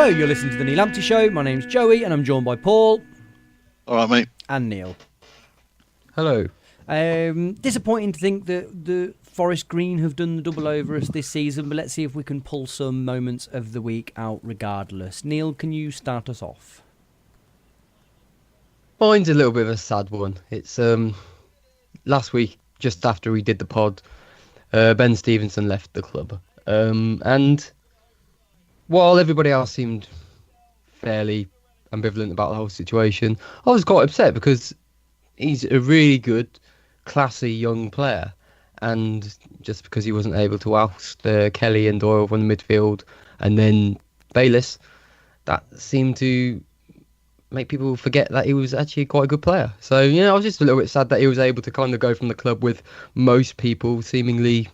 Hello, you're listening to the Neil Lamptey Show. My name's Joey, and I'm joined by Paul. All right, mate. And Neil. Hello. Disappointing to think that the Forest Green have done the double over us this season, but let's see if we can pull some moments of the week out regardless. Neil, can you start us off? Mine's a little bit of a sad one. It's last week, just after we did the pod, Ben Stevenson left the club. And while everybody else seemed fairly ambivalent about the whole situation, I was quite upset because he's a really good, classy young player. And just because he wasn't able to oust Kelly and Doyle from the midfield and then Bayless, that seemed to make people forget that he was actually quite a good player. So, I was just a little bit sad that he was able to kind of go from the club with most people seemingly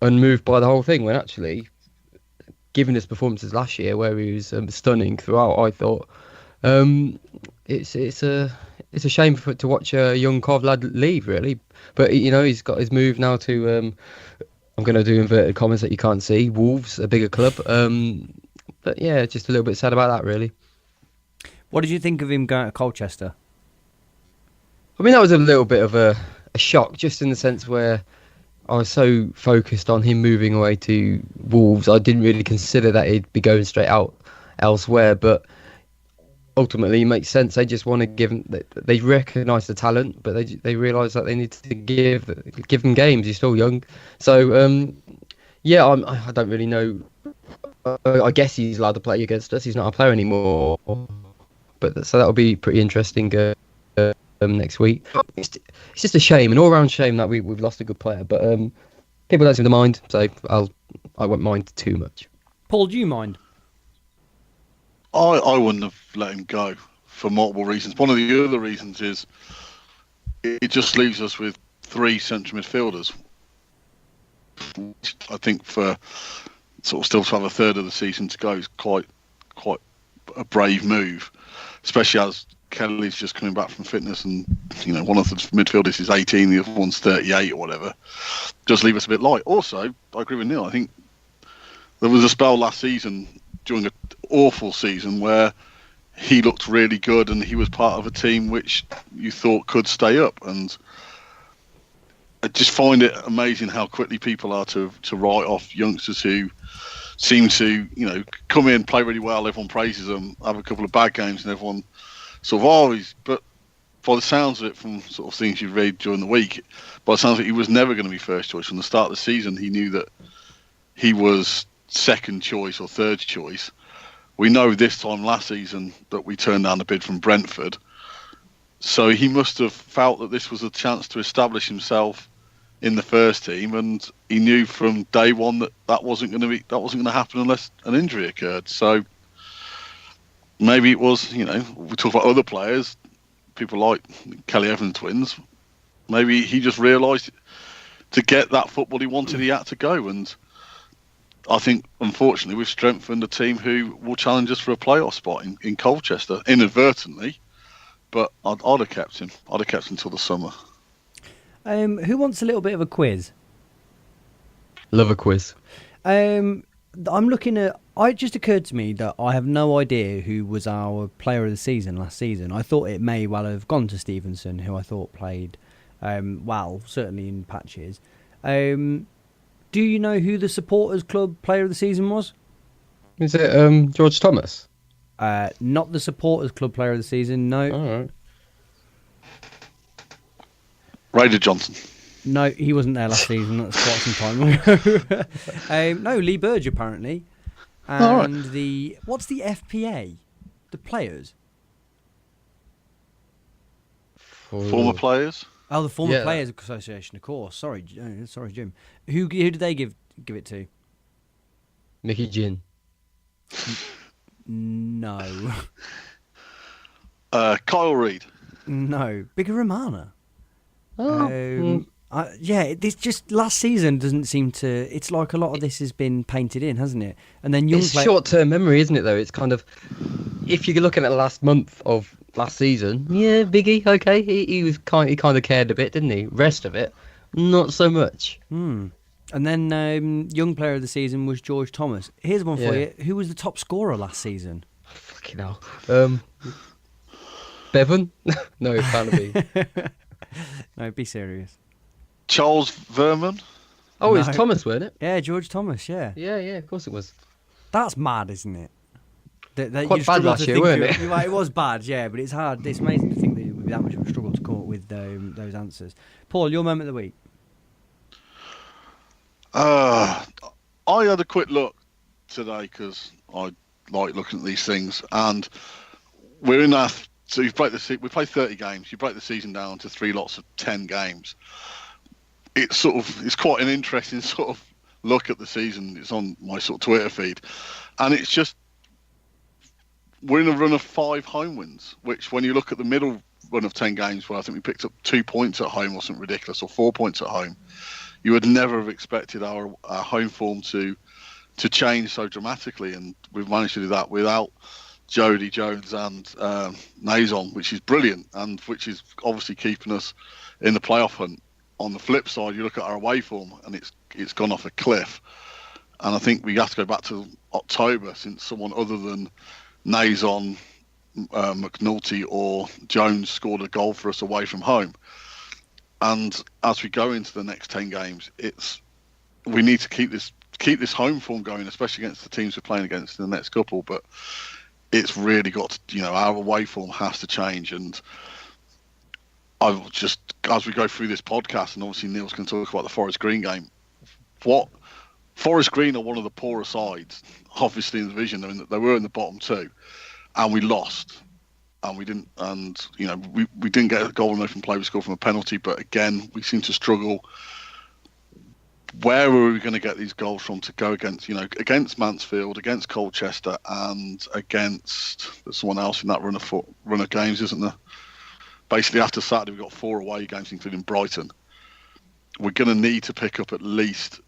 unmoved by the whole thing, when actually, given his performances last year where he was stunning throughout, I thought it's a shame to watch a young Cov lad leave, really. But he's got his move now to I'm going to do inverted commas that you can't see, Wolves, a bigger club. But yeah, just a little bit sad about that, really. What did you think of him going to Colchester? I mean, that was a little bit of a shock, just in the sense where I was so focused on him moving away to Wolves, I didn't really consider that he'd be going straight out elsewhere. But ultimately, it makes sense. They just want to give him. They recognise the talent, but they realise that they need to give him games. He's still young, so I don't really know. I guess he's allowed to play against us. He's not a player anymore. But so that'll be pretty interesting next week. It's just a shame, an all-round shame that we've lost a good player. But people don't seem to mind, so I won't mind too much. Paul, do you mind? I wouldn't have let him go for multiple reasons. One of the other reasons is it just leaves us with 3 central midfielders. I think for sort of still to have a third of the season to go is quite a brave move, especially as Kelly's just coming back from fitness, and one of the midfielders is 18, the other one's 38 or whatever. Just leave us a bit light. Also, I agree with Neil. I think there was a spell last season during an awful season where he looked really good and he was part of a team which you thought could stay up. And I just find it amazing how quickly people are to write off youngsters who seem to, come in, play really well, everyone praises them, have a couple of bad games and everyone sort of always, but by the sounds of it, from sort of things you've read during the week, by the sounds of it, he was never going to be first choice. From the start of the season, he knew that he was second choice or third choice. We know this time last season that we turned down a bid from Brentford. So he must have felt that this was a chance to establish himself in the first team, and he knew from day one that wasn't going to happen unless an injury occurred. So maybe it was, we talk about other players, people like Kelly Evans twins. Maybe he just realised to get that football he wanted, he had to go. And I think, unfortunately, we've strengthened a team who will challenge us for a playoff spot in Colchester, inadvertently. But I'd have kept him. I'd have kept him until the summer. Who wants a little bit of a quiz? Love a quiz. I'm looking at... It just occurred to me that I have no idea who was our player of the season last season. I thought it may well have gone to Stevenson, who I thought played well, certainly in patches. Do you know who the Supporters Club player of the season was? Is it George Thomas? Not the Supporters Club player of the season, no. All right. No, Raider Johnson. he wasn't there last season. That's quite some time ago. No, Lee Burge, apparently. And right. What's the FPA? The players? Former players? Oh, the Former Players Association, of course. Sorry, Jim. Who did they give it to? Mickey Ginn. No. Kyle Reid. No. Bigger Romana. Oh. This just last season doesn't seem to. It's like a lot of this has been painted in, hasn't it? And then it's short-term memory, isn't it? Though it's kind of, if you're looking at the last month of last season, yeah, Biggie, okay, he kind of cared a bit, didn't he? Rest of it, not so much. And then young player of the season was George Thomas. Here's one for Yeah. you. Who was the top scorer last season? Fucking hell. Bevan? No, Barnaby. No, be serious. Charles Verman. Oh, No. it's Thomas, weren't it? Yeah, George Thomas, yeah. Yeah, of course it was. That's mad, isn't it? That Quite you bad struggle last to year, think weren't of- it? Well, it was bad, yeah, but it's hard. It's amazing to think that it would be that much of a struggle to come up with those answers. Paul, your moment of the week. I had a quick look today because I like looking at these things, and we're in our. So we played 30 games. You break the season down to 3 lots of 10 games. It's quite an interesting sort of look at the season. It's on my sort of Twitter feed, and it's just we're in a run of 5 home wins. Which, when you look at the middle run of 10 games, where I think we picked up 2 points at home or something ridiculous, or 4 points at home, you would never have expected our home form to change so dramatically, and we've managed to do that without Jody Jones and Nazon, which is brilliant, and which is obviously keeping us in the playoff hunt. On the flip side, you look at our away form, and it's gone off a cliff. And I think we have to go back to October since someone other than Nazon, McNulty, or Jones scored a goal for us away from home. And as we go into the next 10 games, we need to keep this home form going, especially against the teams we're playing against in the next couple. But it's really got to, our away form has to change. And I've just, as we go through this podcast, and obviously Neil's going to talk about the Forest Green game, Forest Green are one of the poorer sides, obviously, in the division. They were in the bottom 2, and we lost. And we didn't, we didn't get a goal in open play. We scored from a penalty, but again, we seem to struggle. Where were we going to get these goals from to go against Mansfield, against Colchester, and against someone else in that run of games, isn't there? Basically, after Saturday, we've got 4 away games, including Brighton. We're going to need to pick up at least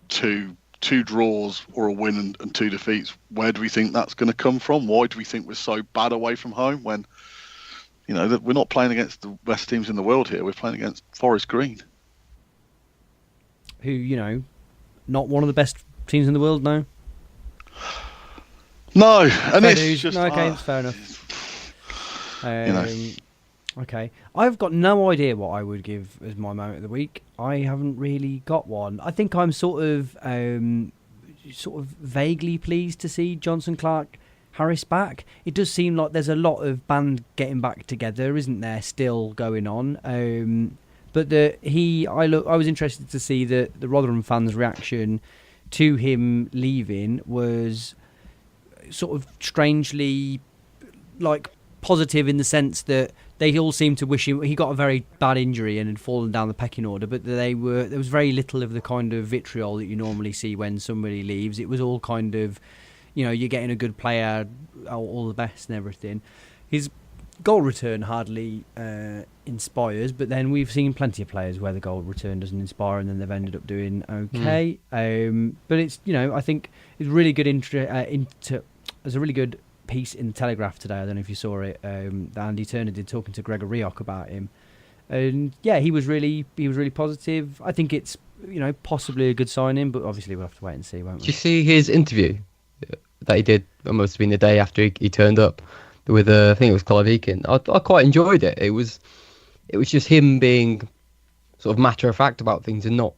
two draws or a win and 2 defeats. Where do we think that's going to come from? Why do we think we're so bad away from home when, we're not playing against the best teams in the world here. We're playing against Forest Green. Who, not one of the best teams in the world, no? No, and it's just... No, okay, it's fair enough. Okay. I've got no idea what I would give as my moment of the week. I haven't really got one. I think I'm sort of vaguely pleased to see Johnson Clark Harris back. It does seem like there's a lot of band getting back together, isn't there, still going on. But I was interested to see the Rotherham fans' reaction to him leaving was sort of strangely positive in the sense that they all seemed to wish him. He got a very bad injury and had fallen down the pecking order, but there was very little of the kind of vitriol that you normally see when somebody leaves. It was all kind of, you're getting a good player, all the best and everything. His goal return hardly inspires, but then we've seen plenty of players where the goal return doesn't inspire and then they've ended up doing okay. But it's, I think it's really good there's a really good piece in the Telegraph today, I don't know if you saw it, that Andy Turner did, talking to Gregor Rioch about him, and yeah, he was really positive. I think it's possibly a good signing, but obviously we'll have to wait and see, won't we? Did you see his interview that he did? It must have been the day after he turned up with I think it was Clive Eakin. I quite enjoyed it. It was just him being sort of matter of fact about things and not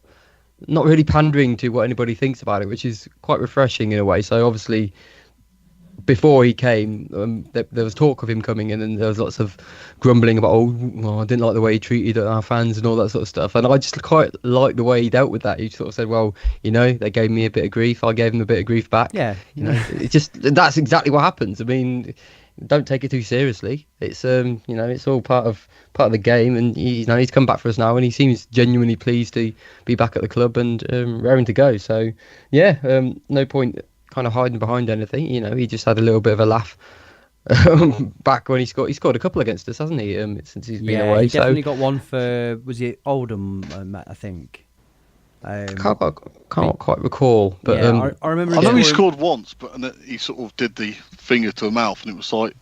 really pandering to what anybody thinks about it, which is quite refreshing in a way. So obviously, before he came, there was talk of him coming in, and there was lots of grumbling about, I didn't like the way he treated our fans and all that sort of stuff. And I just quite liked the way he dealt with that. He sort of said, well, they gave me a bit of grief, I gave him a bit of grief back. Yeah. It's just, that's exactly what happens. I mean, don't take it too seriously. It's it's all part of the game, and he's come back for us now, and he seems genuinely pleased to be back at the club and raring to go. So yeah, no point kind of hiding behind anything. He just had a little bit of a laugh back when he scored a couple against us, hasn't he? Since he's been away. He definitely got one for, was it Oldham? I think. Can't quite recall, but yeah, I remember. I know he scored once, but he sort of did the finger to the mouth, and it was like,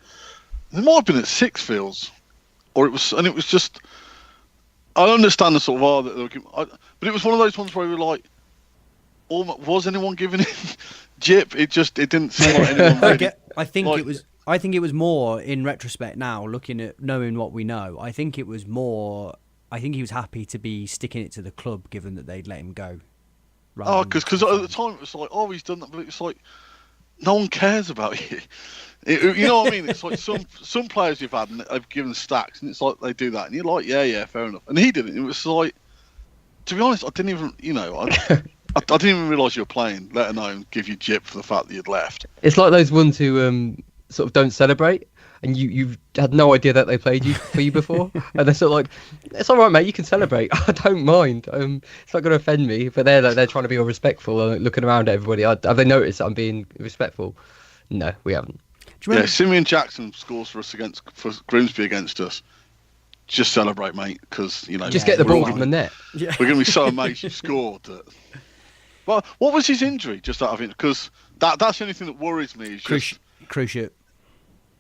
it might have been at Sixfields, or it was just I understand the sort of R that they were giving, but it was one of those ones where we were like, was anyone giving him jip? It didn't seem like anyone really. I think it was more in retrospect now, looking at knowing what we know. I think it was more. I think he was happy to be sticking it to the club, given that they'd let him go. Because at the time it was like, he's done that, but it's like no one cares about you. You know what I mean? It's like some players you've had and they've given stacks, and it's like they do that, and you're like, yeah, fair enough. And he didn't. It was like, to be honest, I didn't even, I didn't even realise you were playing, let alone give you jip for the fact that you'd left. It's like those ones who sort of don't celebrate, and you've had no idea that they played for you before, and they're sort of like, it's all right, mate, you can celebrate. I don't mind. It's not going to offend me, but they're trying to be all respectful, looking around at everybody. Have they noticed that I'm being respectful? No, we haven't. Yeah, Simeon Jackson scores for Grimsby against us. Just celebrate, mate, because just get the ball from the net. Yeah. We're going to be so amazed you scored. But what was his injury? Just out of it, because that's the only thing that worries me. Is cruciate.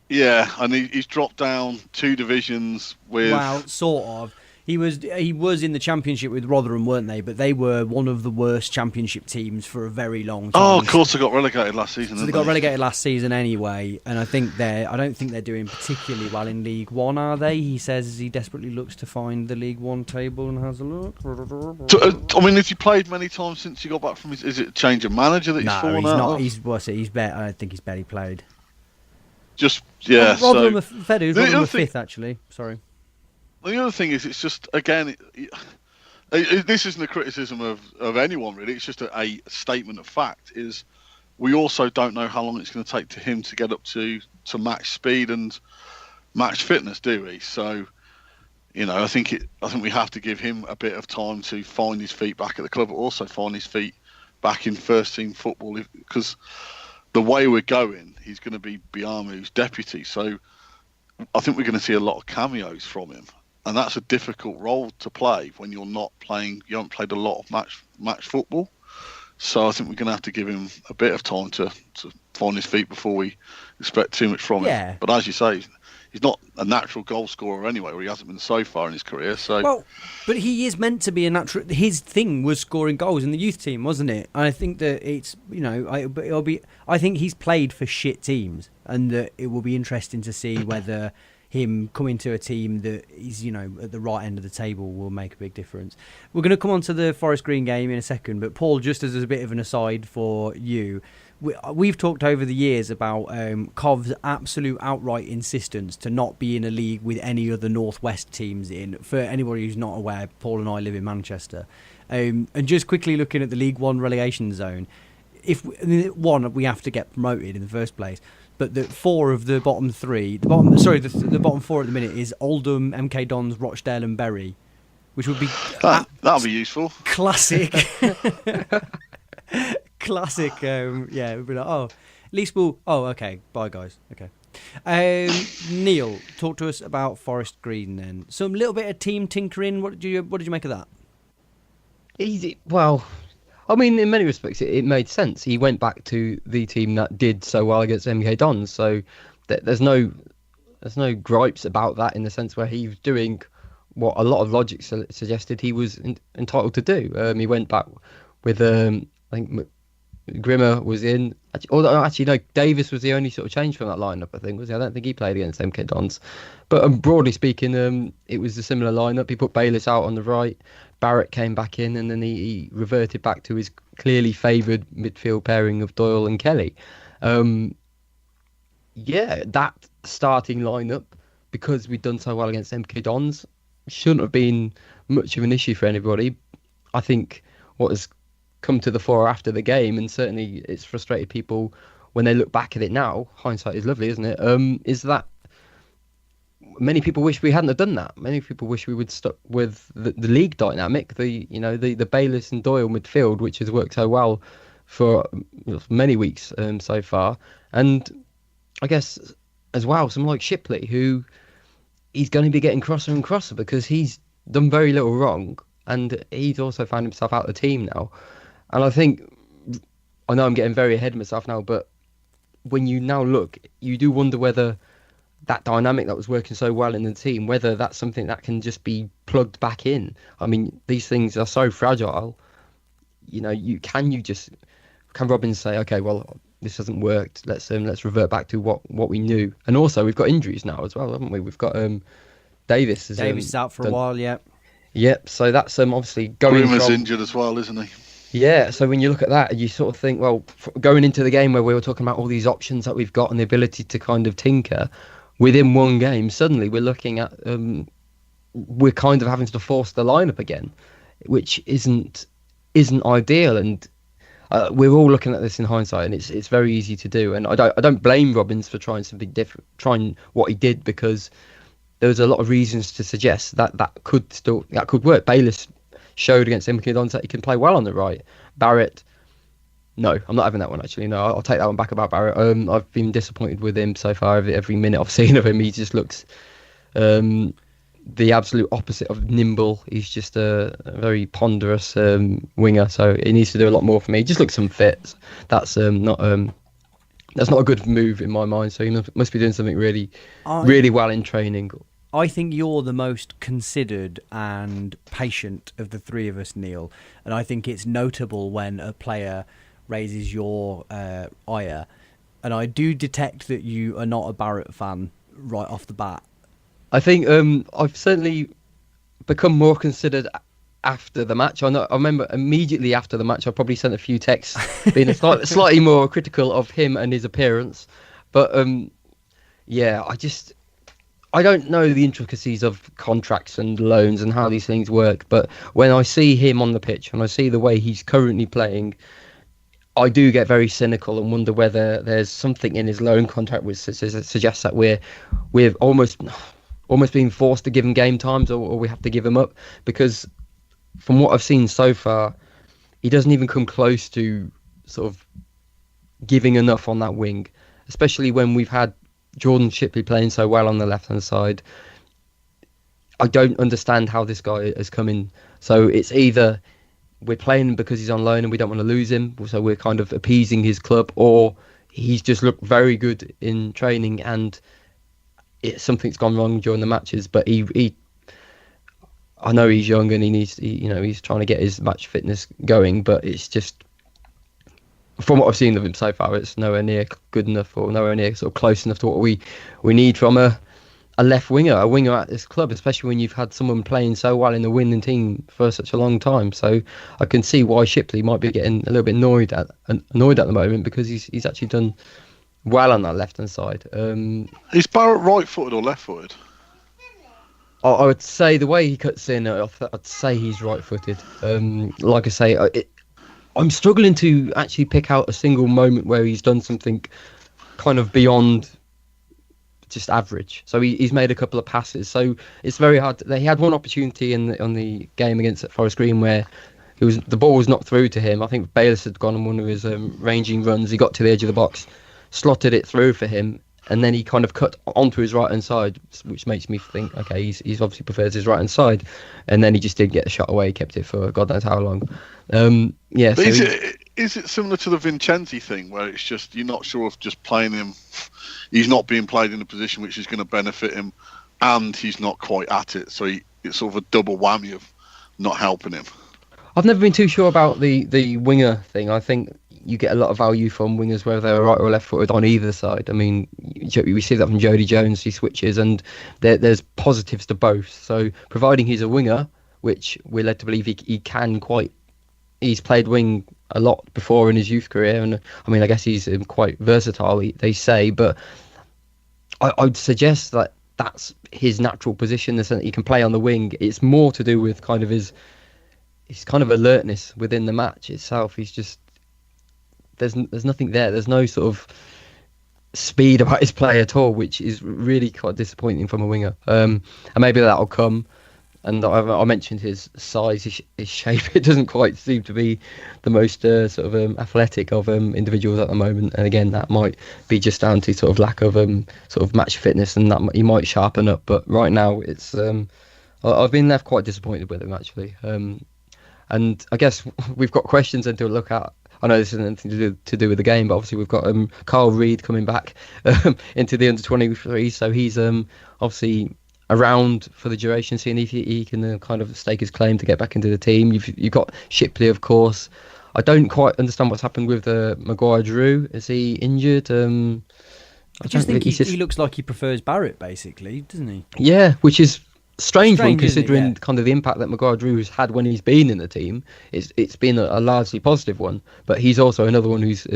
Yeah, and he's dropped down 2 divisions with. Well, sort of. He was in the Championship with Rotherham, weren't they? But they were one of the worst Championship teams for a very long time. Oh, of course, they got relegated last season. So they got relegated last season anyway, and I don't think they're doing particularly well in League One, are they? He says he desperately looks to find the League One table and has a look. I mean, has he played many times since he got back from is it a change of manager that he's fallen out? No, he's not. He's better. I don't think he's barely played. Just yeah. Rotherham are 5th, actually. Sorry. The other thing is, it's just, again, this isn't a criticism of anyone, really. It's just a statement of fact, is we also don't know how long it's going to take to him to get up to match speed and match fitness, do we? So, I think we have to give him a bit of time to find his feet back at the club, but also find his feet back in first-team football, because the way we're going, he's going to be Biamu's deputy. So I think we're going to see a lot of cameos from him. And that's a difficult role to play when you're not playing. You haven't played a lot of match football, so I think we're going to have to give him a bit of time to find his feet before we expect too much from him. But as you say, he's not a natural goal scorer anyway, or he hasn't been so far in his career. So well, but he is meant to be a natural. His thing was scoring goals in the youth team, wasn't it? And I think that it's I think he's played for shit teams, and that it will be interesting to see whether him coming to a team that is, at the right end of the table will make a big difference. We're going to come on to the Forest Green game in a second, but Paul, just as a bit of an aside for you, we've talked over the years about Cov's absolute outright insistence to not be in a league with any other Northwest teams in. For anybody who's not aware, Paul and I live in Manchester. And just quickly looking at the League One relegation zone, we have to get promoted in the first place. But the 4 of the bottom 3, the bottom 4 at the minute is Oldham, MK Dons, Rochdale, and Bury, which would be that'll be useful. Classic, classic. Yeah, we'd be like, at least we'll. Oh, okay. Bye, guys. Okay. Neil, talk to us about Forest Green then. Some little bit of team tinkering. What did you make of that? Easy. Well, I mean, in many respects, it made sense. He went back to the team that did so well against MK Dons, so there's no gripes about that, in the sense where he was doing what a lot of logic suggested he was entitled to do. He went back with, I think Grimmer was in. Actually, no, Davis was the only sort of change from that lineup, I think, was he? I don't think he played against MK Dons. But broadly speaking, it was a similar lineup. He put Bayless out on the right. Barrett came back in, and then he reverted back to his clearly favoured midfield pairing of Doyle and Kelly. That starting lineup, because we'd done so well against MK Dons, shouldn't have been much of an issue for anybody. I think what has come to the fore after the game, and certainly it's frustrated people when they look back at it now, hindsight is lovely, isn't it, is that many people wish we hadn't have done that. Many people wish we would stuck with the league dynamic, the Bayless and Doyle midfield, which has worked so well for many weeks so far. And I guess as well, someone like Shipley, who he's going to be getting crosser and crosser because he's done very little wrong, and he's also found himself out of the team now. And I know I'm getting very ahead of myself now, but when you now look, you do wonder whether that dynamic that was working so well in the team, whether that's something that can just be plugged back in. I mean, these things are so fragile. Can Robin say, okay, well, this hasn't worked. Let's revert back to what we knew. And also, we've got injuries now as well, haven't we? We've got Davis is out for a while, yeah. Yep. So that's obviously going. Rumour's injured as well, isn't he? Yeah. So when you look at that, you sort of think, well, going into the game where we were talking about all these options that we've got and the ability to kind of tinker within one game, suddenly we're looking at we're kind of having to force the lineup again, which isn't ideal. And we're all looking at this in hindsight, and it's very easy to do. And I don't blame Robbins for trying something different, trying what he did, because there was a lot of reasons to suggest that could work. Bayless showed against Imkidon that he can play well on the right. Barrett, no, I'm not having that one actually. No, I'll take that one back about Barrett. I've been disappointed with him so far. Every minute I've seen of him, he just looks the absolute opposite of nimble. He's just a very ponderous winger, so he needs to do a lot more for me. He just looks unfit. That's not a good move in my mind. So he must be doing something really well in training. I think you're the most considered and patient of the three of us, Neil, and I think it's notable when a player raises your ire, and I do detect that you are not a Barrett fan right off the bat. I think I've certainly become more considered after the match. I remember immediately after the match, I probably sent a few texts being slightly more critical of him and his appearance. But yeah, I don't know the intricacies of contracts and loans and how these things work. But when I see him on the pitch and I see the way he's currently playing, I do get very cynical and wonder whether there's something in his loan contract which suggests that we're almost being forced to give him game times, or we have to give him up, because from what I've seen so far, he doesn't even come close to sort of giving enough on that wing, especially when we've had Jordan Shipley playing so well on the left-hand side. I don't understand how this guy has come in. So it's either we're playing him because he's on loan and we don't want to lose him, so we're kind of appeasing his club, or he's just looked very good in training and something's gone wrong during the matches. But I know he's young and he's trying to get his match fitness going, but it's just, from what I've seen of him so far, it's nowhere near good enough, or nowhere near sort of close enough to what we need from a left winger, a winger at this club, especially when you've had someone playing so well in the winning team for such a long time. So I can see why Shipley might be getting a little bit annoyed at the moment, because he's actually done well on that left hand side. Is Barrett right-footed or left-footed? I would say the way he cuts in, I'd say he's right-footed. Like I say, I'm struggling to actually pick out a single moment where he's done something kind of beyond just average. So he's made a couple of passes. So it's very hard. He had one opportunity on the game against Forest Green where the ball was knocked through to him. I think Bayless had gone on one of his ranging runs. He got to the edge of the box, slotted it through for him, and then he kind of cut onto his right hand side, which makes me think, okay, he's obviously prefers his right hand side, and then he just didn't get the shot away. He kept it for God knows how long. Yeah. But is it similar to the Vincenzi thing, where it's just you're not sure of just playing him? He's not being played in a position which is going to benefit him, and he's not quite at it. So it's sort of a double whammy of not helping him. I've never been too sure about the winger thing. I think you get a lot of value from wingers, whether they're right or left-footed, on either side. I mean, we see that from Jody Jones. He switches, and there's positives to both. So providing he's a winger, which we're led to believe he can he's played wing a lot before in his youth career, and I mean, I guess he's quite versatile, they say, but I'd suggest that that's his natural position, the sense that he can play on the wing. It's more to do with kind of his kind of alertness within the match itself. He's just there's nothing there. There's no sort of speed about his play at all, which is really quite disappointing from a winger. And maybe that'll come. And I mentioned his size, his shape. It doesn't quite seem to be the most sort of athletic of individuals at the moment. And again, that might be just down to sort of lack of sort of match fitness, and that he might sharpen up. But right now, it's I've been left quite disappointed with him actually. And I guess we've got questions then to look at. I know this has nothing to do with the game, but obviously we've got Carl Reed coming back into the under-23, so he's obviously around for the duration, seeing if he can kind of stake his claim to get back into the team. You've got Shipley, of course. I don't quite understand what's happened with Maguire-Drew. Is he injured? I just think he looks like he prefers Barrett, basically, doesn't he? Yeah, which is strange one, considering yeah. kind of the impact that Maguire-Drew has had when he's been in the team. It's been a largely positive one, but he's also another one who's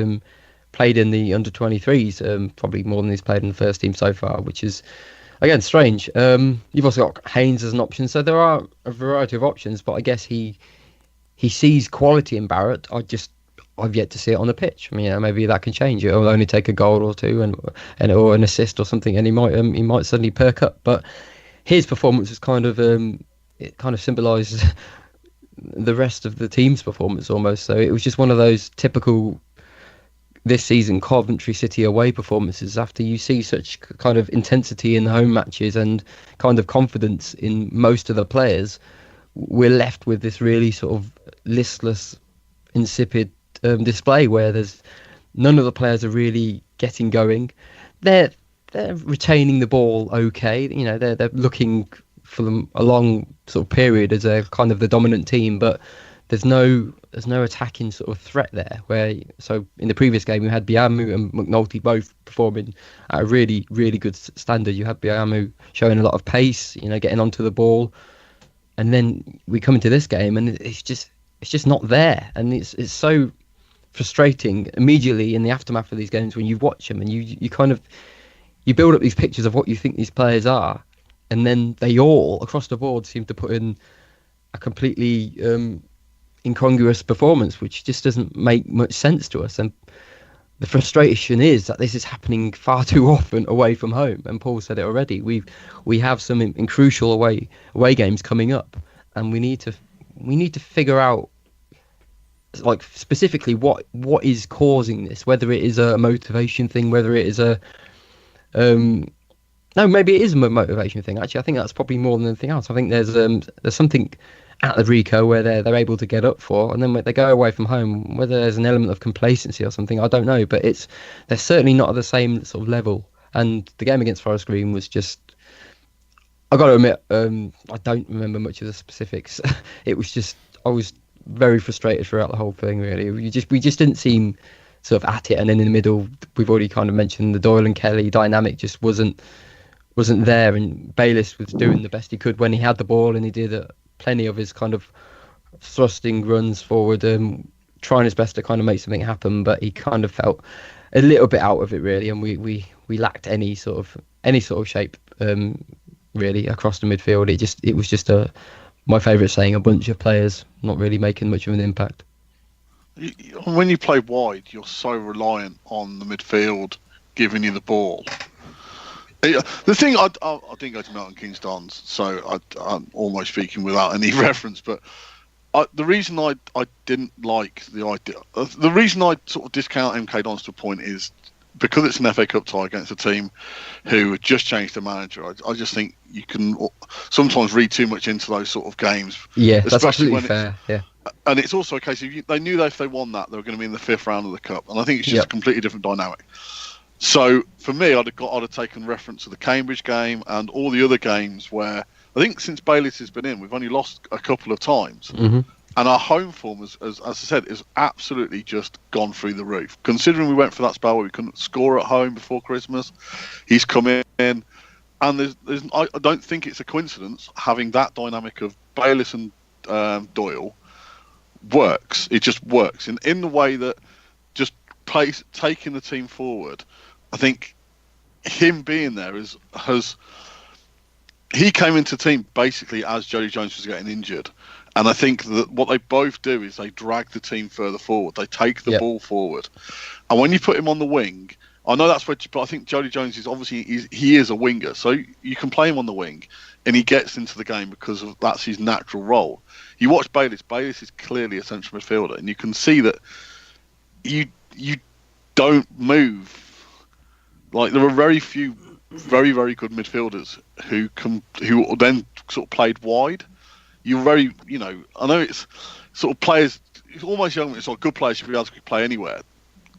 played in the under-23s, probably more than he's played in the first team so far, which is, again, strange. You've also got Haynes as an option, so there are a variety of options, but I guess he sees quality in Barrett. I've yet to see it on the pitch. I mean, maybe that can change. It will only take a goal or two and or an assist or something, and he might suddenly perk up. But his performance is kind of symbolises the rest of the team's performance almost. So it was just one of those typical this season Coventry City away performances. After you see such kind of intensity in the home matches and kind of confidence in most of the players, we're left with this really sort of listless, insipid display where there's none of the players are really getting going. They're retaining the ball okay. You know, they're looking for them a long sort of period as a kind of the dominant team, but there's no attacking sort of threat there. So in the previous game we had Biamu and McNulty both performing at a really, really good standard. You had Biamu showing a lot of pace, you know, getting onto the ball, and then we come into this game and it's just not there, and it's so frustrating immediately in the aftermath of these games when you watch them and you kind of build up these pictures of what you think these players are, and then they all across the board seem to put in a completely incongruous performance, which just doesn't make much sense to us. And the frustration is that this is happening far too often away from home. And Paul said it already. We have some in crucial away games coming up, and we need to figure out, like, specifically what is causing this. Whether it is a motivation thing, whether it is a no, maybe it is a motivation thing. Actually, I think that's probably more than anything else. I think there's something at the Rico where they're able to get up for, and then when they go away from home, whether there's an element of complacency or something, I don't know. But they're certainly not at the same sort of level. And the game against Forest Green was just, I got to admit, I don't remember much of the specifics. It was just, I was very frustrated throughout the whole thing. Really, we just didn't seem sort of at it. And then in the middle, we've already kind of mentioned the Doyle and Kelly dynamic just wasn't there, and Bayless was doing the best he could when he had the ball, and he did plenty of his kind of thrusting runs forward, trying his best to kind of make something happen, but he kind of felt a little bit out of it, really, and we lacked any sort of shape really across the midfield. It was just my favourite saying, a bunch of players not really making much of an impact. When you play wide, you're so reliant on the midfield giving you the ball. The thing, I didn't go to Milton Keynes Dons, so I'm almost speaking without any reference, but the reason I didn't like the idea, the reason I sort of discount MK Dons to a point is because it's an FA Cup tie against a team who had just changed the manager. I just think you can sometimes read too much into those sort of games. Yeah, that's absolutely fair. Yeah. And it's also a case of they knew that if they won that, they were going to be in the 5th round of the Cup, and I think it's just a completely different dynamic. So for me, I'd have taken reference to the Cambridge game and all the other games where I think since Bayless has been in, we've only lost a couple of times, and our home form, as I said, is absolutely just gone through the roof. Considering we went for that spell where we couldn't score at home before Christmas, he's come in, and I don't think it's a coincidence having that dynamic of Bayless and Doyle works. It just works in the way that just taking the team forward. I think him being there he came into the team basically as Jody Jones was getting injured, and I think that what they both do is they drag the team further forward. They take the ball forward, and when you put him on the wing, I know that's where, but I think Jody Jones is obviously he is a winger, so you can play him on the wing, and he gets into the game because that's his natural role. You watch Bayless. Bayless is clearly a central midfielder, and you can see that you don't move. Like, there are very few very, very good midfielders who then sort of played wide. You're very, I know it's sort of players it's almost young. It's like good players should be able to play anywhere.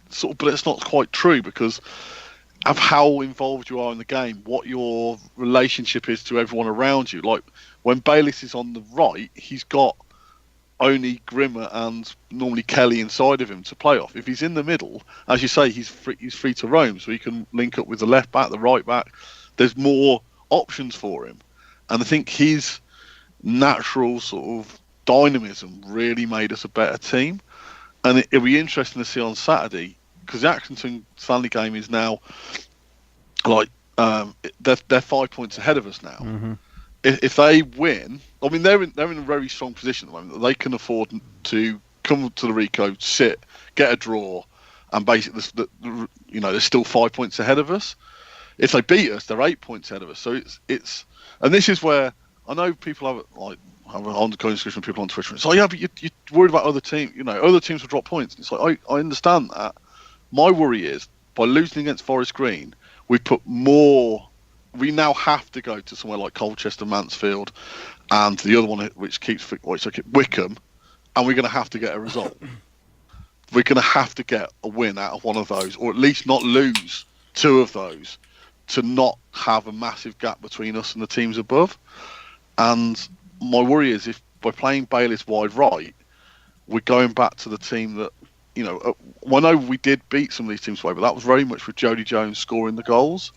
Sort of, but it's not quite true because of how involved you are in the game, what your relationship is to everyone around you. Like when Bayless is on the right, he's got only Grimmer and normally Kelly inside of him to play off. If he's in the middle, as you say, he's free to roam, so he can link up with the left back, the right back. There's more options for him, and I think his natural sort of dynamism really made us a better team. And it'll be interesting to see on Saturday, because the Accrington Stanley game is now like they're 5 points ahead of us now. Mm-hmm. If they win, I mean they're in a very strong position at the moment. They can afford to come to the Rico, sit, get a draw, and basically there's still 5 points ahead of us. If they beat us, they're 8 points ahead of us. So it's and this is where I know people have an ongoing discussion with people on Twitter. It's like, yeah, but you're worried about other teams. Other teams will drop points. It's like I understand that. My worry is by losing against Forest Green, we put more. We now have to go to somewhere like Colchester, Mansfield, and the other one which Wickham, and we're going to have to get a result. We're going to have to get a win out of one of those, or at least not lose two of those, to not have a massive gap between us and the teams above. And my worry is if by playing Bayless wide right, we're going back to the team that, I know we did beat some of these teams away, but that was very much with Jody Jones scoring the goals.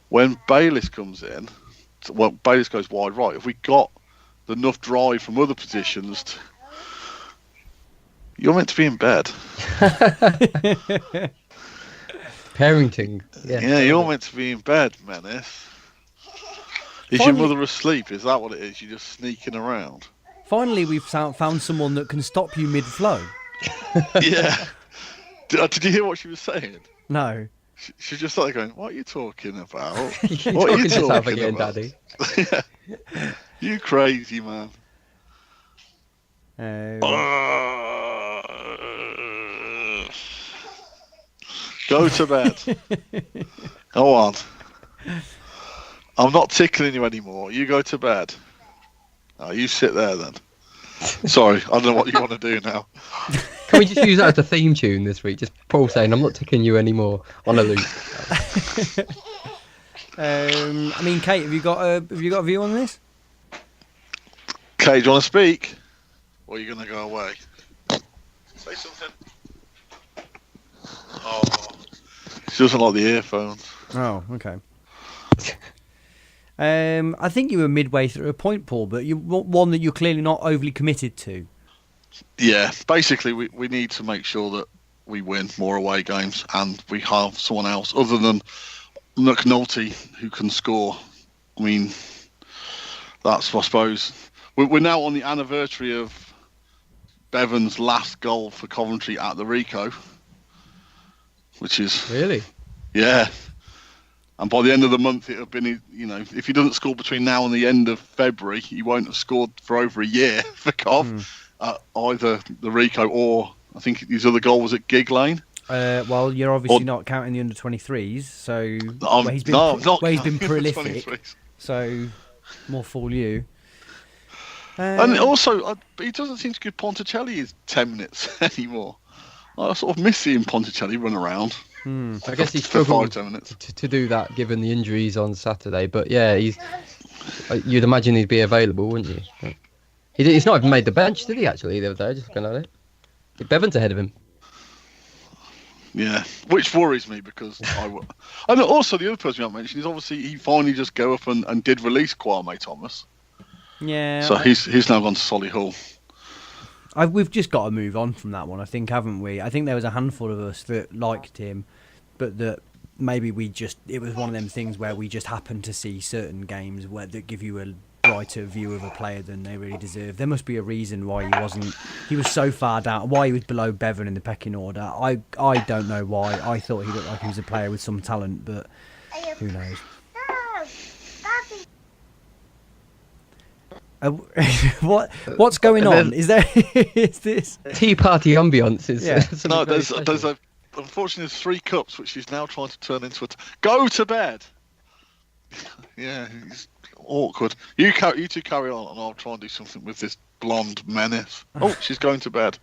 When Bayless comes in, Bayless goes wide right. If we got enough drive from other positions, you're meant to be in bed. Parenting. Yeah, you're meant to be in bed, Menace. Is your mother asleep? Is that what it is? You're just sneaking around? Finally, we've found someone that can stop you mid-flow. Yeah. Did you hear what she was saying? No. She just started going, what are you talking about? What are you talking again, about? Daddy? Yeah. You crazy man. Go to bed. Go on. I'm not tickling you anymore. You go to bed. Oh, you sit there then. Sorry, I don't know what you want to do now. Can we just use that as a theme tune this week? Just Paul saying, I'm not tickling you anymore on a loop. I mean, Kate, have you got a view on this? Kate, do you want to speak? Or are you going to go away? Say something. Oh, she doesn't like the earphones. Oh, okay. I think you were midway through a point, Paul, but you one that you're clearly not overly committed to. Yeah, basically we need to make sure that we win more away games and we have someone else other than McNulty who can score. I mean, that's, I suppose, we're now on the anniversary of Bevan's last goal for Coventry at the Rico, which is... Really? Yeah. And by the end of the month, it have been, if he doesn't score between now and the end of February, he won't have scored for over a year for Cov, either the Rico or I think his other goal was at Gig Lane. Well, you're obviously not counting the under-23s, so he's been prolific. So more fool you. And also, he doesn't seem to give Ponticelli his 10 minutes anymore. I sort of miss seeing Ponticelli run around. I guess he struggled to do that given the injuries on Saturday. But yeah, you'd imagine he'd be available, wouldn't you? He's not even made the bench, did he, actually, the other day? Just looking at it. Bevan's ahead of him. Yeah, which worries me because and also the other person I mentioned is obviously he finally just go up and did release Kwame Thomas. Yeah. So he's now gone to Solihull. We've just got to move on from that one, I think, haven't we? I think there was a handful of us that liked him, but that maybe it was one of them things where we just happened to see certain games that give you a brighter view of a player than they really deserve. There must be a reason why he was so far down, why he was below Bevan in the pecking order. I don't know why. I thought he looked like he was a player with some talent, but who knows? What's going on? Is this tea party ambience? No, there's unfortunately there's 3 cups which he's now trying to turn into go to bed. Yeah, he's awkward. You two carry on, and I'll try and do something with this blonde menace. Oh, she's going to bed.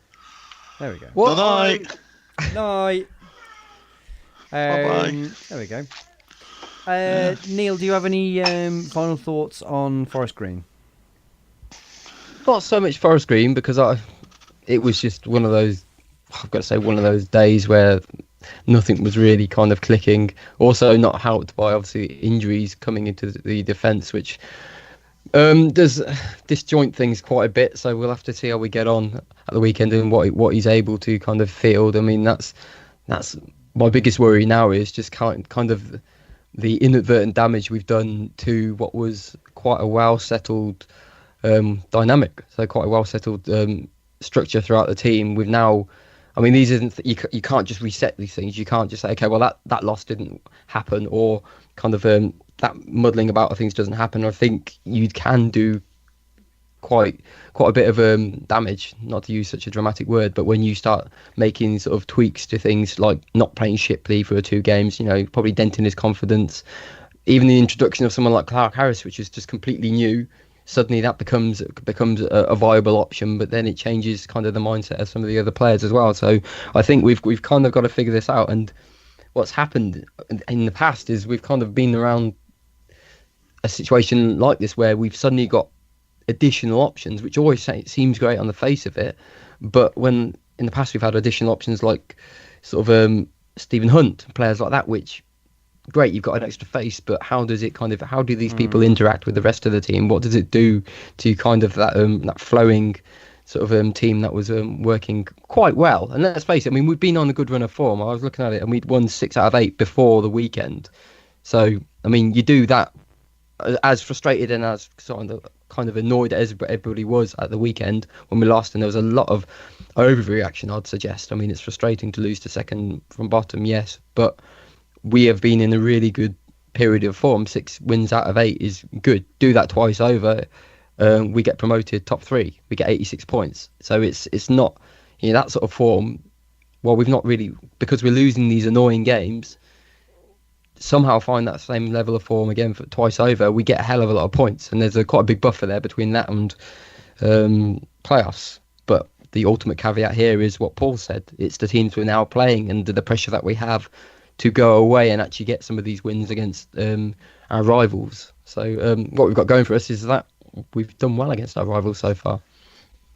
There we go. What? Night. Night. Bye-bye. There we go. Neil, do you have any final thoughts on Forest Green? Not so much Forest Green, because it was just one of those, I've got to say, one of those days where nothing was really kind of clicking. Also not helped by, obviously, injuries coming into the defence, which does disjoint things quite a bit. So we'll have to see how we get on at the weekend and what he's able to kind of field. I mean, that's my biggest worry now, is just kind of the inadvertent damage we've done to what was quite a well-settled dynamic. So quite a well-settled structure throughout the team. We've now, I mean, these isn't, you can't just reset these things. You can't just say, okay, well, that loss didn't happen, or kind of that muddling about of things doesn't happen. I think you can do quite a bit of damage, not to use such a dramatic word, but when you start making sort of tweaks to things like not playing Shipley for 2 games, probably denting his confidence, even the introduction of someone like Clark Harris, which is just completely new, suddenly that becomes a viable option, but then it changes kind of the mindset of some of the other players as well. So I think we've kind of got to figure this out. And what's happened in the past is we've kind of been around a situation like this where we've suddenly got additional options, which always seems great on the face of it, but when in the past we've had additional options like sort of Stephen Hunt, players like that, which great, you've got an extra face, but how do these people interact with the rest of the team? What does it do to kind of that flowing sort of team that was working quite well? And let's face it, I mean, we've been on a good run of form. I was looking at it and we'd won 6 out of 8 before the weekend. So I mean, you do that, as frustrated and as sort of kind of annoyed as everybody was at the weekend when we lost, and there was a lot of overreaction, I'd suggest. I mean, it's frustrating to lose to second from bottom, yes, but we have been in a really good period of form. 6 wins out of 8 is good. Do that twice over, we get promoted top 3. We get 86 points. So it's not, that sort of form. Well, we've not really, because we're losing these annoying games, somehow find that same level of form again for twice over. We get a hell of a lot of points, and there's quite a big buffer there between that and playoffs. But the ultimate caveat here is what Paul said. It's the teams we're now playing and the pressure that we have to go away and actually get some of these wins against our rivals. So what we've got going for us is that we've done well against our rivals so far.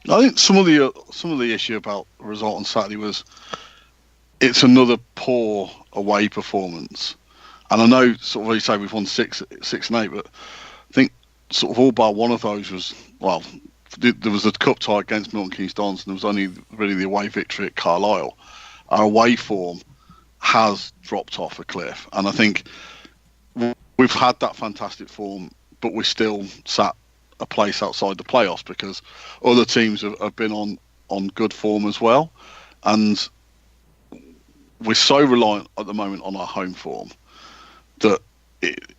I think some of the issue about the result on Saturday was it's another poor away performance. And I know, sort of, you say we've won 6 and 8, but I think sort of all bar one of those was, well, there was a cup tie against Milton Keynes Dons, and there was only really the away victory at Carlisle. Our away form has dropped off a cliff, and I think we've had that fantastic form, but we're still sat a place outside the playoffs because other teams have been on good form as well, and we're so reliant at the moment on our home form that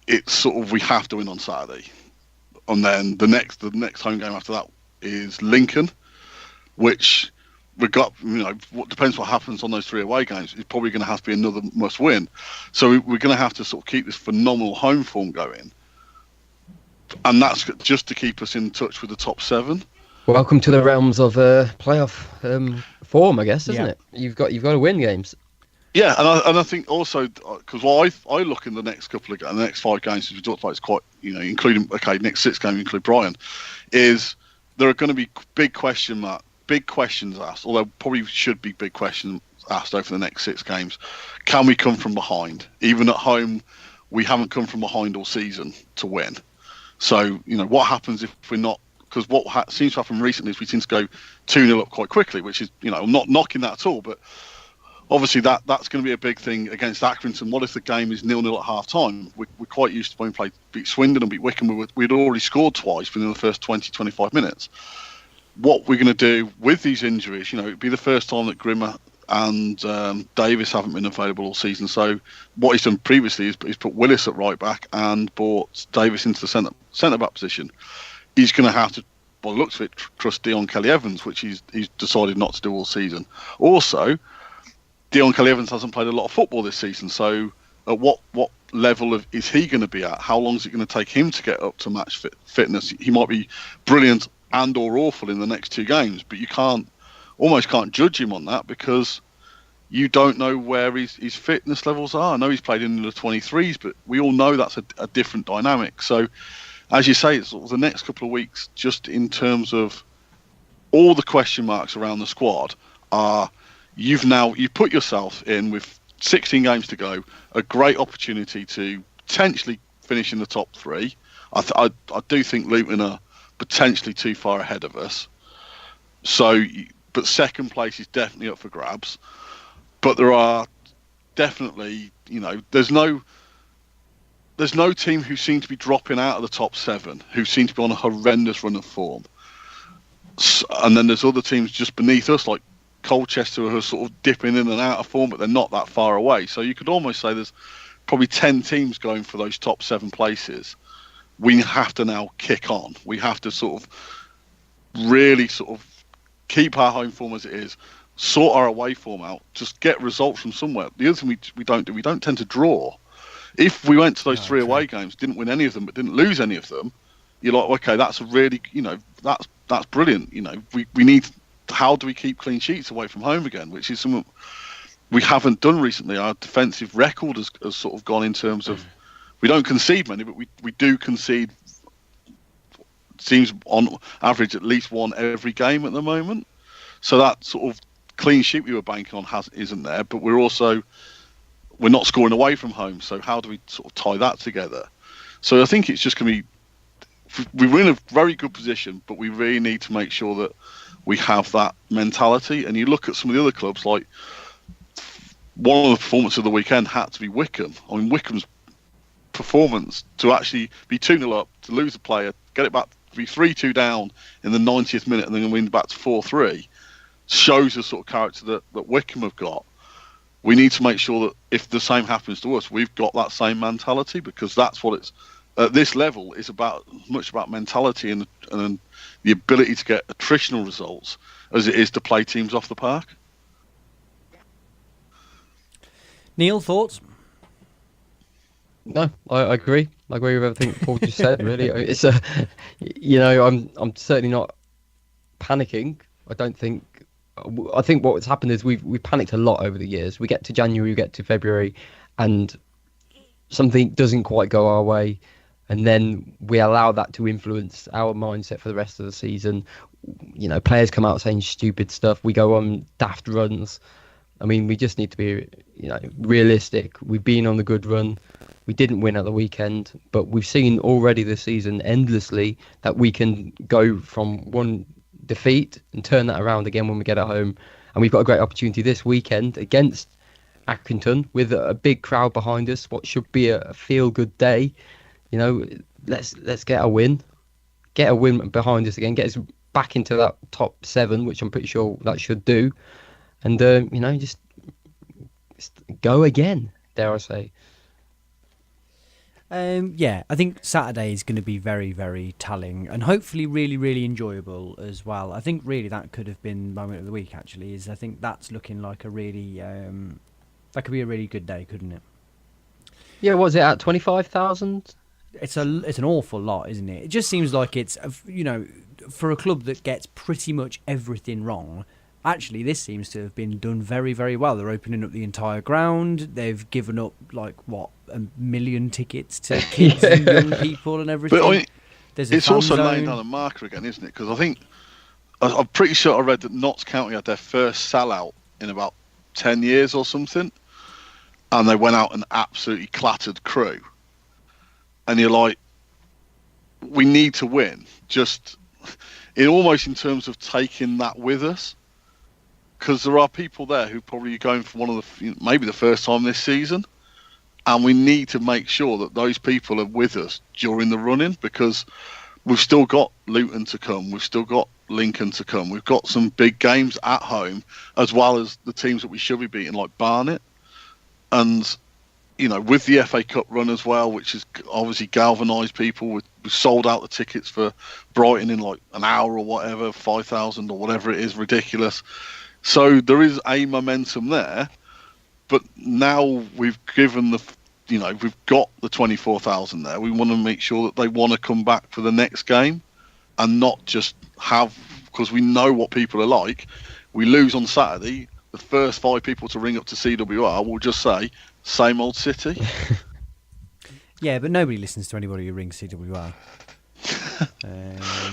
it's sort of, we have to win on Saturday, and then the next home game after that is Lincoln, which what depends what happens on those 3 away games. It's probably going to have to be another must win. So we're going to have to sort of keep this phenomenal home form going, and that's just to keep us in touch with the top 7. Welcome to the realms of playoff form, I guess, isn't it? You've got to win games. Yeah, and I think also because what I look in the next couple of the next 5 games, as we talked about, it's quite including next 6 games include Brian, is there are going to be big questions asked, although probably should be big questions asked over the next 6 games. Can we come from behind? Even at home, we haven't come from behind all season to win. So what happens if we're not? Because what seems to happen recently is we seem to go 2-0 up quite quickly, which is I'm not knocking that at all, but obviously, that's going to be a big thing against Accrington. What if the game is 0-0 at half time? We're quite used to when we beat Swindon and beat Wycombe. We'd already scored twice within the first 20-25 minutes. What we're going to do with these injuries, it'd be the first time that Grimmer and Davis haven't been available all season. So what he's done previously is he's put Willis at right back and brought Davis into the centre back position. He's going to have to, by the looks of it, trust Dion Kelly-Evans, which he's decided not to do all season. Also, Dion Kelly-Evans hasn't played a lot of football this season, so at what level is he going to be at? How long is it going to take him to get up to match fitness? He might be brilliant and or awful in the next 2 games, but you can't almost can't judge him on that because you don't know where his fitness levels are. I know he's played in the 23s, but we all know that's a different dynamic. So, as you say, it's sort of the next couple of weeks, just in terms of all the question marks around the squad, are you've put yourself in with 16 games to go, a great opportunity to potentially finish in the top three. I do think Luton are potentially too far ahead of us. So, but second place is definitely up for grabs. But there are definitely, there's no team who seem to be dropping out of the top seven, who seem to be on a horrendous run of form. And then there's other teams just beneath us, like Colchester, who are sort of dipping in and out of form, but they're not that far away. So you could almost say there's probably 10 teams going for those top 7 places. We have to now kick on. We have to sort of really sort of keep our home form as it is, sort our away form out, just get results from somewhere. The other thing we don't tend to draw. If we went to those 3 away games, didn't win any of them, but didn't lose any of them, you're like, okay, that's a really, that's brilliant. We need, how do we keep clean sheets away from home again, which is something we haven't done recently. Our defensive record has sort of gone in terms of, we don't concede many, but we do concede, seems on average at least one every game at the moment. So that sort of clean sheet we were banking on isn't there, but we're not scoring away from home. So how do we sort of tie that together? So I think it's just going to be, we're in a very good position, but we really need to make sure that we have that mentality. And you look at some of the other clubs, like one of the performances of the weekend had to be Wycombe. I mean, Wycombe's performance to actually be 2-0 up, to lose a player, get it back, to be 3-2 down in the 90th minute and then win back to 4-3, shows the sort of character that Wycombe have got. We need to make sure that if the same happens to us, we've got that same mentality, because that's what it's, at this level, it's much about mentality and the ability to get attritional results as it is to play teams off the park. Neil, thoughts? No, I agree. I agree with everything Paul just said. Really, it's I'm certainly not panicking. I think what's happened is we've panicked a lot over the years. We get to January, we get to February, and something doesn't quite go our way, and then we allow that to influence our mindset for the rest of the season. Players come out saying stupid stuff. We go on daft runs. I mean, we just need to be, realistic. We've been on the good run. We didn't win at the weekend, but we've seen already this season endlessly that we can go from one defeat and turn that around again when we get at home. And we've got a great opportunity this weekend against Accrington with a big crowd behind us. What should be a feel-good day. Let's get a win behind us again. Get us back into that top 7, which I'm pretty sure that should do. And just go again, dare I say. I think Saturday is going to be very, very telling and hopefully really, really enjoyable as well. I think really that could have been moment of the week, actually. I think that's looking like a really, that could be a really good day, couldn't it? Yeah, was it at 25,000? It's an awful lot, isn't it? It just seems like it's, for a club that gets pretty much everything wrong. Actually, this seems to have been done very, very well. They're opening up the entire ground. They've given up, 1 million tickets to kids and young people and everything. But it's also laying down a marker again, isn't it? Because I'm pretty sure I read that Notts County had their first sellout in about 10 years or something. And they went out and absolutely clattered Crewe. And you're like, we need to win. Just almost in terms of taking that with us. Because there are people there who probably are going for maybe the first time this season, and we need to make sure that those people are with us during the run-in, because we've still got Luton to come, we've still got Lincoln to come, we've got some big games at home, as well as the teams that we should be beating, like Barnet, and with the FA Cup run as well, which has obviously galvanised people. We sold out the tickets for Brighton in an hour or whatever, 5,000 or whatever it is, ridiculous. So there is a momentum there, but now we've given we've got the 24,000 there. We want to make sure that they want to come back for the next game and not just because we know what people are like. we lose on Saturday, the first 5 people to ring up to CWR will just say, same old City. Yeah, but nobody listens to anybody who rings CWR.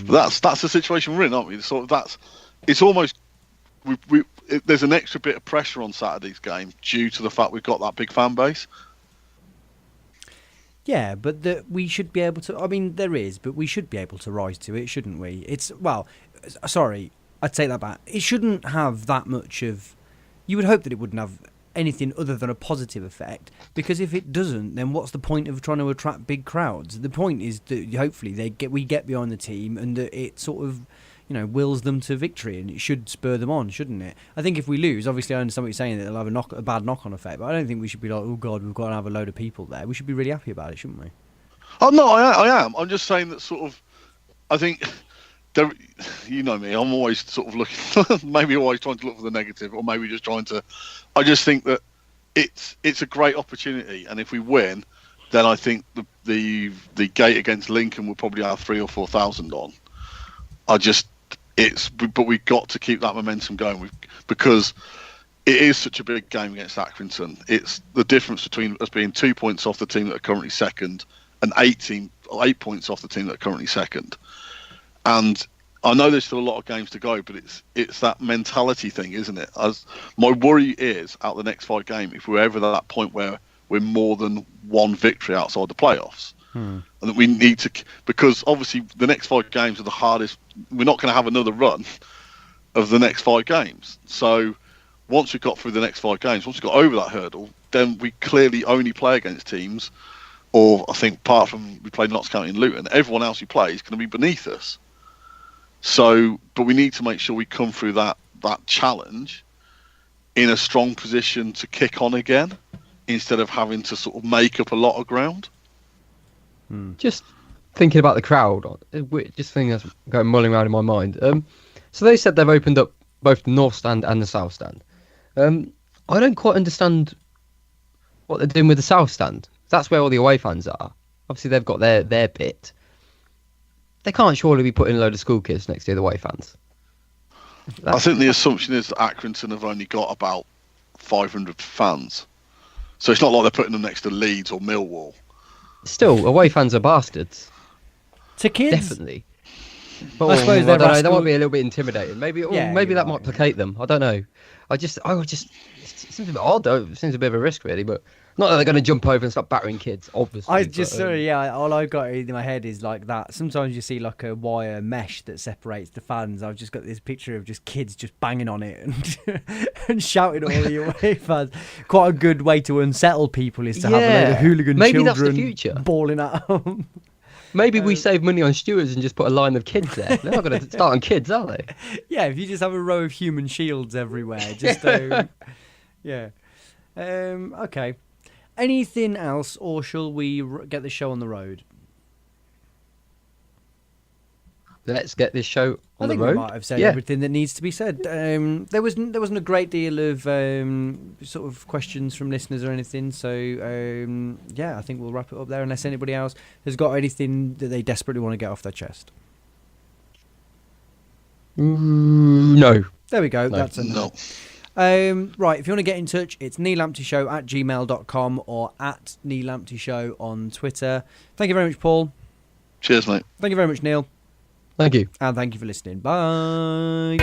That's the situation we're in, aren't we? So it's almost there's an extra bit of pressure on Saturday's game due to the fact we've got that big fan base. Yeah, but we should be able to. I mean, there is, but we should be able to rise to it, shouldn't we? Sorry, I'd take that back. It shouldn't have that much of. You would hope that it wouldn't have anything other than a positive effect, because if it doesn't, then what's the point of trying to attract big crowds? The point is that hopefully we get behind the team and that it sort of, wills them to victory, and it should spur them on, shouldn't it? I think if we lose, obviously I understand what you're saying, that it'll have a bad knock-on effect, but I don't think we should be like, oh God, we've got to have a load of people there. We should be really happy about it, shouldn't we? Oh no, I am. I'm just saying that sort of. I think. You know me. I'm always sort of looking, maybe always trying to look for the negative, or maybe just trying to. I just think that it's a great opportunity, and if we win, then I think the gate against Lincoln will probably have 3,000 or 4,000 on. But we've got to keep that momentum going because it is such a big game against Accrington. It's the difference between us being 2 points off the team that are currently second and 8 points off the team that are currently second. And I know there's still a lot of games to go, but it's that mentality thing, isn't it? As my worry is, out the next 5 games, if we're ever at that point where we're more than one victory outside the playoffs, and that we need to, because obviously the next 5 games are the hardest. We're not going to have another run of the next 5 games. So once we've got through the next 5 games, once we've got over that hurdle, then we clearly only play against teams, or I think apart from we play Notts County and Luton, everyone else we play is going to be beneath us. So, but we need to make sure we come through that challenge in a strong position to kick on again, instead of having to sort of make up a lot of ground. Just thinking about the crowd, just thing that's going mulling around in my mind. So they said they've opened up both the North Stand and the South Stand. I don't quite understand what they're doing with the South Stand. That's where all the away fans are. Obviously, they've got their bit. They can't surely be putting a load of school kids next to the away fans. I think the assumption is that Accrington have only got about 500 fans. So it's not like they're putting them next to Leeds or Millwall. Still, away fans are bastards. To kids? Definitely. But I suppose I don't know, that might rascal- be a little bit intimidating. Maybe maybe that might placate them. I don't know. It seems a bit odd though. It seems a bit of a risk really, but not that they're going to jump over and start battering kids, obviously. All I've got in my head is like that. Sometimes you see like a wire mesh that separates the fans. I've just got this picture of just kids just banging on it and shouting at all the away fans. Quite a good way to unsettle people is to have a load of hooligan maybe children that's the future. Bawling at them. Maybe we save money on stewards and just put a line of kids there. They're not going to start on kids, are they? Yeah, if you just have a row of human shields everywhere. Just yeah. Okay. Anything else, or shall we get the show on the road? Let's get this show on the road. I think we might have said everything that needs to be said. There wasn't a great deal of sort of questions from listeners or anything. So I think we'll wrap it up there. Unless anybody else has got anything that they desperately want to get off their chest. No. There we go. No. That's a no. Right, if you want to get in touch, it's neelamptyshow@gmail.com or @neelamptyshow on Twitter. Thank you very much, Paul. Cheers, mate. Thank you very much, Neil. Thank you. And thank you for listening. Bye.